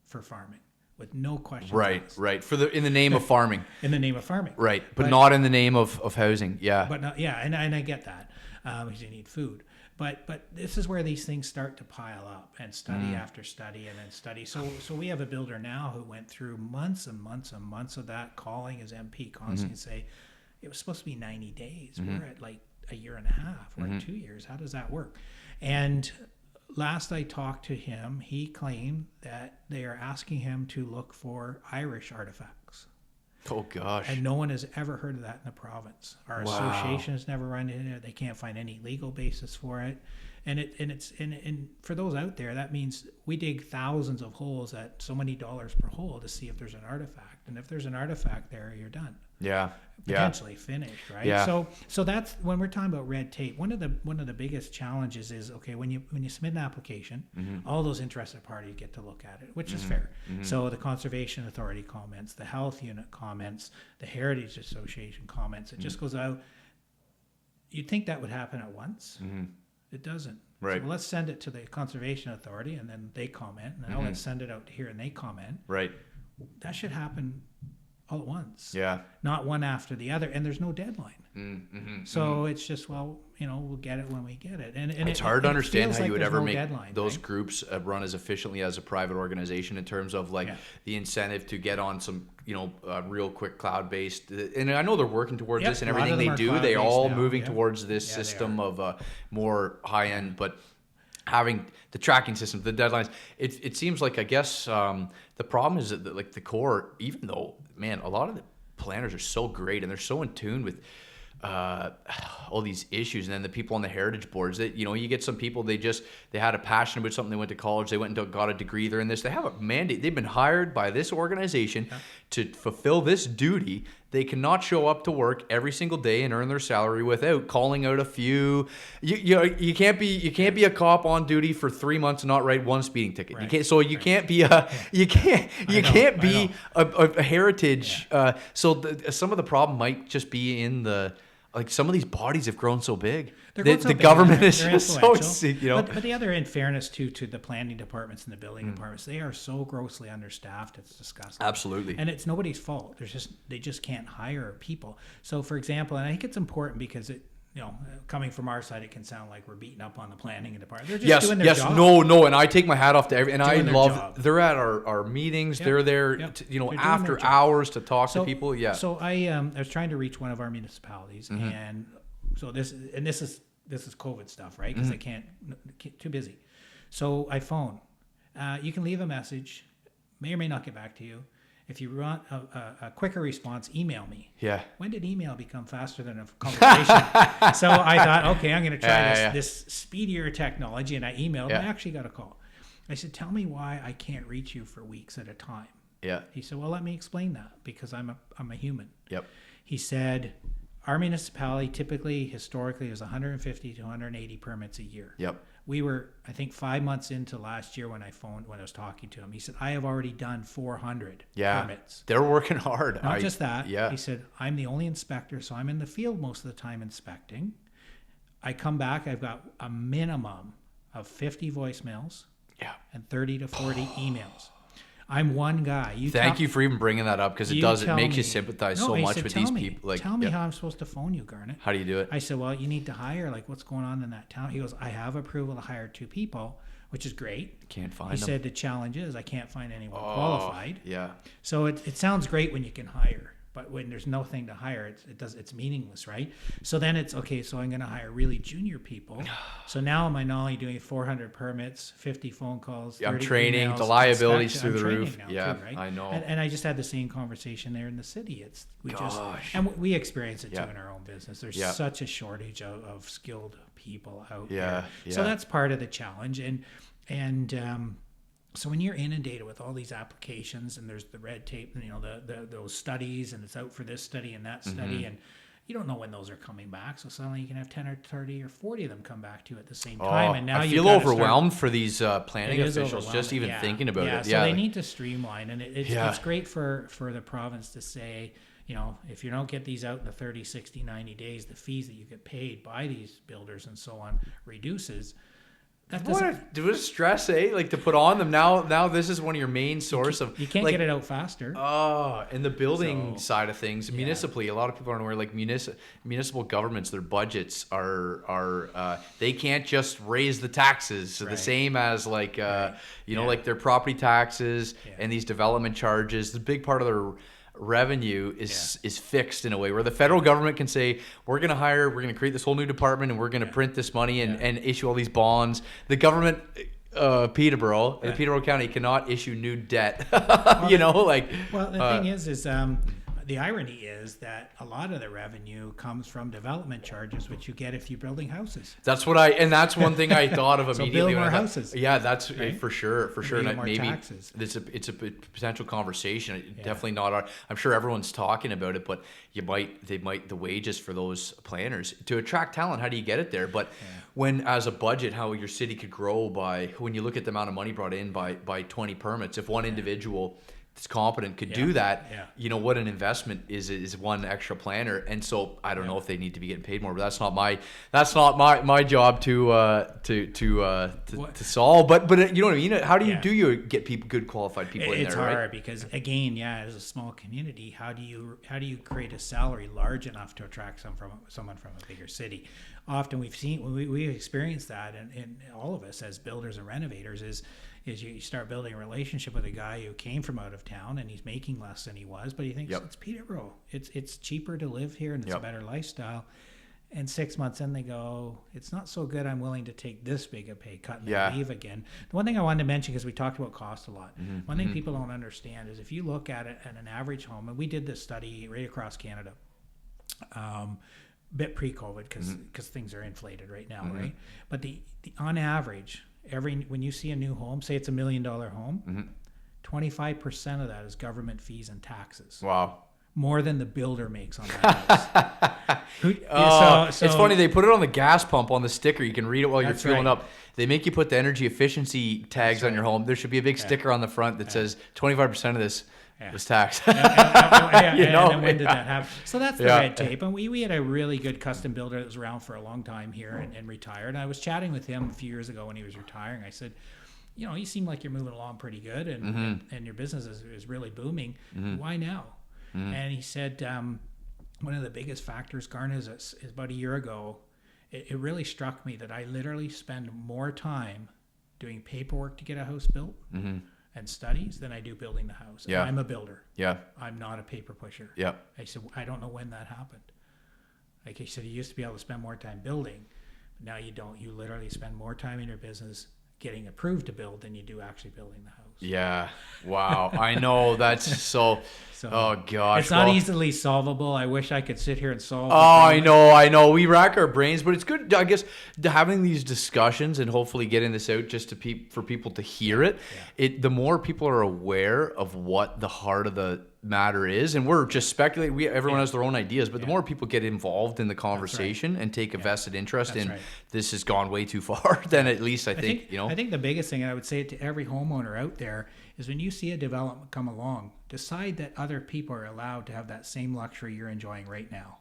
for farming with no questions asked. Right. In the name of farming. In the name of farming. Right, but not in the name of housing. Yeah. But not, and I get that because you need food. But this is where these things start to pile up, and study after study and then study. So we have a builder now who went through months and months and months of that, calling his MP constantly and say, it was supposed to be 90 days. We're at like a year and a half. We're at 2 years. How does that work? And last I talked to him, he claimed that they are asking him to look for Irish artifacts. Oh gosh. And no one has ever heard of that in the province. Our association has never run into it. They can't find any legal basis for it. And for those out there, that means we dig thousands of holes at so many dollars per hole to see if there's an artifact. And if there's an artifact there, you're done. Yeah. Potentially finished, right? Yeah. So that's when we're talking about red tape. One of the biggest challenges is, okay, when you submit an application, all those interested parties get to look at it, which is fair. So the Conservation Authority comments, the Health Unit comments, the Heritage Association comments. It just goes out. You'd think that would happen at once. It doesn't. Right. So let's send it to the Conservation Authority, and then they comment. And now let's send it out to here, and they comment. Right. That should happen all at once. Yeah. Not one after the other, and there's no deadline. So it's just, well, we'll get it when we get it. And it's hard to understand how you would ever make deadline, those groups run as efficiently as a private organization in terms of the incentive to get on some, real quick cloud-based. And I know they're working towards this, and everything they do, they're all moving towards this system of more high-end, but having the tracking system, the deadlines, it seems like, I guess, the problem is that the Corps, even though, man, a lot of the planners are so great and they're so in tune with all these issues, and then the people on the heritage boards that you get some people, they had a passion about something, they went to college, they went and got a degree, they're in this, they have a mandate, they've been hired by this organization to fulfill this duty. They cannot show up to work every single day and earn their salary without calling out a few. You can't be a cop on duty for 3 months and not write one speeding ticket. Right. You can't be a heritage. So some of the problem might just be in some of these bodies have grown so big. The government is just so But the other, in fairness to the planning departments and the building departments, they are so grossly understaffed. It's disgusting. Absolutely. And it's nobody's fault. They just can't hire people. So, for example, and I think it's important because coming from our side, it can sound like we're beating up on the planning department. They're just doing their job. No, and I take my hat off to every, and I love. They're at our meetings. Yep. They're there, after hours to talk to people. Yeah. So I was trying to reach one of our municipalities, and so this is COVID stuff, right? Because they can't, too busy. So I phone. You can leave a message. May or may not get back to you. If you want a quicker response, email me. Yeah. When did email become faster than a conversation? So I thought, okay, I'm going to try this speedier technology, and I emailed. And I actually got a call. I said, tell me why I can't reach you for weeks at a time. Yeah. He said, well, let me explain that, because I'm a human. Yep. He said, our municipality historically is 150 to 180 permits a year. Yep. We were, I think, 5 months into last year when I was talking to him. He said, I have already done 400 permits. They're working hard. Not just that. Yeah. He said, I'm the only inspector, so I'm in the field most of the time inspecting. I come back, I've got a minimum of 50 voicemails and 30 to 40 emails. I'm one guy. Thank you for even bringing that up, because it makes you sympathize so much with these people. Tell me how I'm supposed to phone you, Garnet. How do you do it? I said, well, you need to hire, what's going on in that town? He goes, I have approval to hire 2 people, which is great. Can't find them. He said the challenge is I can't find anyone qualified. Yeah. So it sounds great when you can hire, but when there's nothing to hire, it's meaningless, right? So then it's okay. So I'm going to hire really junior people. So now am I not only doing 400 permits, 50 phone calls, 30 I'm training. emails, The liabilities through the roof. Yeah, too, right? I know. And I just had the same conversation there in the city. We experience it too in our own business. There's such a shortage of skilled people out there. So that's part of the challenge. And so when you're inundated with all these applications, and there's the red tape, and those studies, and it's out for this study and that study, and you don't know when those are coming back. So suddenly you can have 10 or 30 or 40 of them come back to you at the same time. And now I feel overwhelmed for these planning officials just even thinking about it. So they need to streamline, and it's great for the province to say, if you don't get these out in the 30, 60, 90 days, the fees that you get paid by these builders and so on reduces. Do a stress, to put on them now. This is one of your main source of. You can't get it out faster. Oh, and the building side of things, municipally, a lot of people aren't aware. Municipal governments, their budgets are they can't just raise the taxes the same as like their property taxes and these development charges. The big part of their revenue is fixed in a way where the federal government can say, we're going to create this whole new department, and we're going to print this money and issue all these bonds. The government, Peterborough, the Peterborough County cannot issue new debt. Well, the thing is the the irony is that a lot of the revenue comes from development charges, which you get if you're building houses. That's one thing I thought of immediately. So build more houses. Yeah, that's right? for sure. And maybe taxes. It's a potential conversation. Definitely not. I'm sure everyone's talking about it, but the wages for those planners to attract talent. How do you get it there? But when as a budget, how your city could grow when you look at the amount of money brought in by 20 permits, if one individual that's competent could do that, what an investment is one extra planner. And so I don't know if they need to be getting paid more, but that's not my job to solve. But you know what I mean? How do you get good qualified people in there? It's hard, right? because again, as a small community, how do you create a salary large enough to attract someone from a bigger city? Often we've experienced that, and all of us as builders and renovators is you start building a relationship with a guy who came from out of town and he's making less than he was, but he thinks it's Peterborough. It's cheaper to live here and it's a better lifestyle. And 6 months in, they go, it's not so good. I'm willing to take this big a pay cut and then leave again. The one thing I wanted to mention, because we talked about cost a lot, one thing people don't understand is if you look at it at an average home, and we did this study right across Canada, bit pre-COVID because things are inflated right now, right? But the on average, when you see a new home, say it's $1 million home, 25% of that is government fees and taxes. Wow. More than the builder makes on that house. So it's funny, they put it on the gas pump on the sticker. You can read it while you're fueling up. They make you put the energy efficiency tags on your home. There should be a big sticker on the front that says 25% of this was taxed. And when did that happen? So that's the red tape. And we had a really good custom builder that was around for a long time here and retired. And I was chatting with him a few years ago when he was retiring. I said, you seem like you're moving along pretty good and your business is really booming. Why now? And he said, one of the biggest factors, Garnet, is about a year ago, it really struck me that I literally spend more time doing paperwork to get a house built and studies than I do building the house. Yeah. And I'm a builder. Yeah. I'm not a paper pusher. Yeah. I said, I don't know when that happened. Like he said, you used to be able to spend more time building, but now you don't. You literally spend more time in your business getting approved to build than you do actually building the house. Yeah. Wow. I know. That's so oh gosh. It's not easily solvable. I wish I could sit here and solve it. I know. We rack our brains, but it's good, I guess, having these discussions and hopefully getting this out just for people to hear it. The more people are aware of what the heart of the matter is, and we're just speculating. Everyone has their own ideas, but the more people get involved in the conversation and take a vested interest in this has gone way too far, then at least I think I think the biggest thing, and I would say it to every homeowner out there, is when you see a development come along, decide that other people are allowed to have that same luxury you're enjoying right now.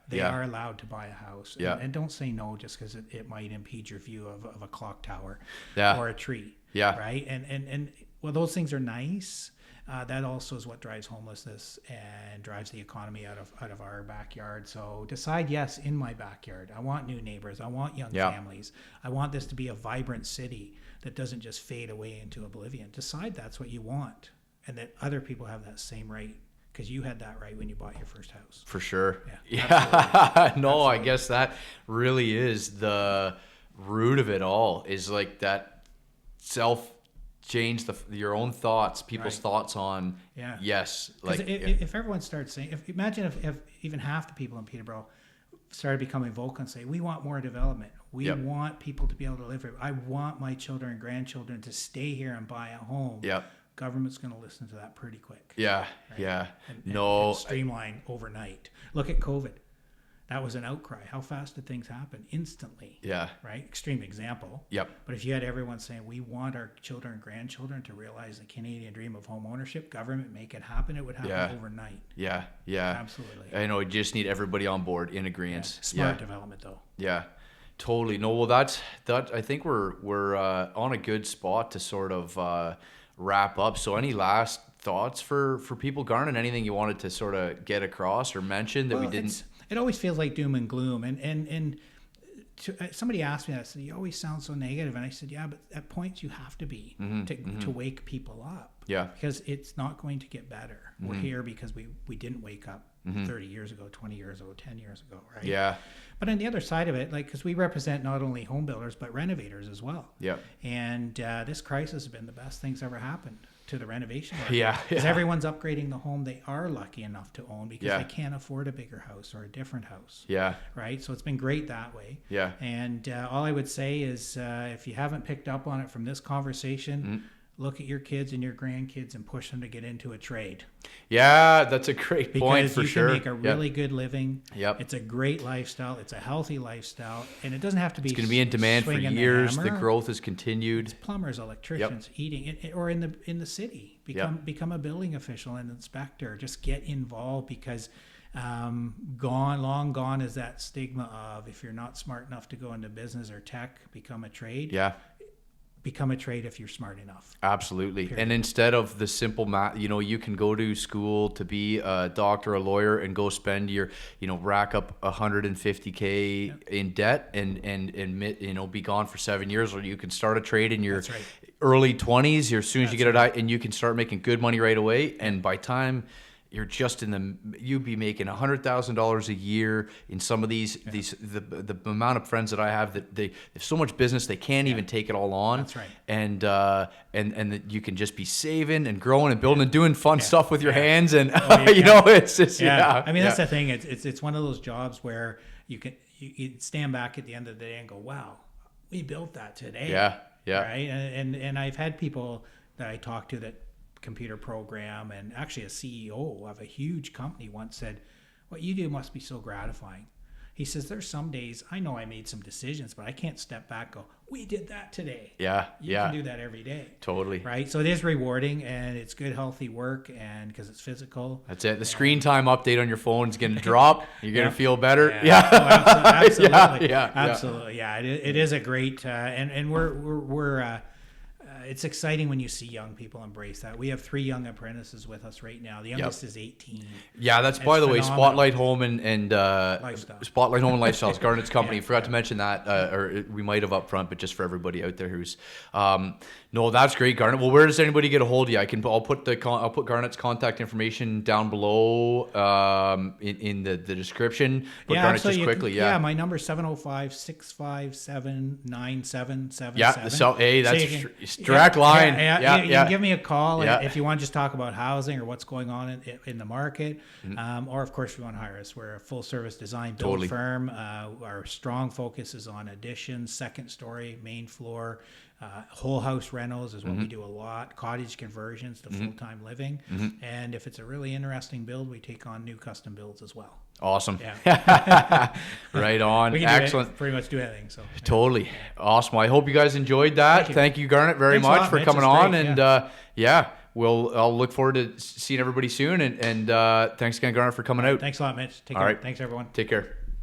They are allowed to buy a house. And don't say no just because it might impede your view of a clock tower or a tree. Right? And well, those things are nice. That also is what drives homelessness and drives the economy out of our backyard. So decide, yes, in my backyard, I want new neighbors. I want young families. I want this to be a vibrant city that doesn't just fade away into oblivion. Decide that's what you want, and that other people have that same right, because you had that right when you bought your first house. For sure. No, absolutely. I guess that really is the root of it all, is like that change your own thoughts, people's thoughts on yes. Like if everyone starts saying, imagine if even half the people in Peterborough started becoming vocal and say, we want more development. We want people to be able to live here. I want my children and grandchildren to stay here and buy a home. Government's going to listen to that pretty quick. And streamline overnight. Look at COVID. That was an outcry. How fast did things happen? Instantly. Right? Extreme example. But if you had everyone saying, we want our children and grandchildren to realize the Canadian dream of home ownership, government make it happen, it would happen overnight. Absolutely. I know, you just need everybody on board in agreement. Smart development, though. Totally. No, well, that I think we're on a good spot to sort of wrap up. So any last thoughts for people, Garnet? Anything you wanted to sort of get across or mention that we didn't? It always feels like doom and gloom. And somebody asked me that. I said, you always sound so negative. And I said, yeah, but at points you have to be to wake people up. Because it's not going to get better. We're here because we didn't wake up 30 years ago, 20 years ago, 10 years ago, right? But on the other side of it, like, because we represent not only home builders, but renovators as well. And this crisis has been the best thing's ever happened to the renovation market. Yeah. Because everyone's upgrading the home they are lucky enough to own because Yeah. they can't afford a bigger house or a different house. Yeah. Right. So it's been great that way. Yeah. And all I would say is if you haven't picked up on it from this conversation, look at your kids and your grandkids and push them to get into a trade. Yeah, that's a great point Because for you sure. can make a really good living. Yep. It's a great lifestyle. It's a healthy lifestyle. And it doesn't have to be It's going to be in demand for swinging years. The hammer. growth has continued. Plumbers, electricians, heating, or in the city, become a building official and inspector. Just get involved because long gone is that stigma of if you're not smart enough to go into business or tech, become a trade. Yeah. Become a trade if you're smart enough. Absolutely. Period. And instead of the simple math, you can go to school to be a doctor, a lawyer, and go spend your, rack up $150K in debt and be gone for 7 years. Or you can start a trade in your early 20s, as soon as you get it out, and you can start making good money right away. And by time you're just you'd be making $100,000 a year in some of these the amount of friends that I have that they have so much business they can't even take it all on. That's right. And that you can just be saving and growing and building and doing fun stuff with your hands and it's just I mean that's the thing. It's one of those jobs where you stand back at the end of the day and go, wow, we built that today. Yeah. Right. And I've had people that I talk to that computer program, and actually a CEO of a huge company once said, what you do must be so gratifying. He says, there's some days I know I made some decisions, but I can't step back and go, we did that today. You can do that every day. Totally. Right. So it is rewarding and it's good, healthy work, and because it's physical. That's it. The screen time update on your phone is going to drop. You're going to feel better. Absolutely. Absolutely. Yeah. It is a great, and we're it's exciting when you see young people embrace that. We have 3 young apprentices with us right now. The youngest is 18. Yeah, that's by the way, Spotlight Home and Lifestyle. Spotlight Home and Lifestyles, Garnet's company. Forgot to mention that, or we might have up front, but just for everybody out there who's no, that's great, Garnet. Well, where does anybody get a hold of you? I'll put Garnet's contact information down below in the description. But Garnet, just quickly, my number is 705-657-9777. Yeah, so that's direct line. You can give me a call if you want to just talk about housing or what's going on in the market, or of course if you want to hire us. We're a full service design build firm. Our strong focus is on additions, second story, main floor. Whole house rentals is what we do a lot. Cottage conversions to full-time living. And if it's a really interesting build, we take on new custom builds as well. Awesome. Right on. We can Excellent. Pretty much do anything. So totally awesome. I hope you guys enjoyed that. Thank you, Garnet, very much for coming on. And I'll look forward to seeing everybody soon. And thanks again, Garnet, for coming out. Thanks a lot, Mitch. Take care. Thanks, everyone. Take care.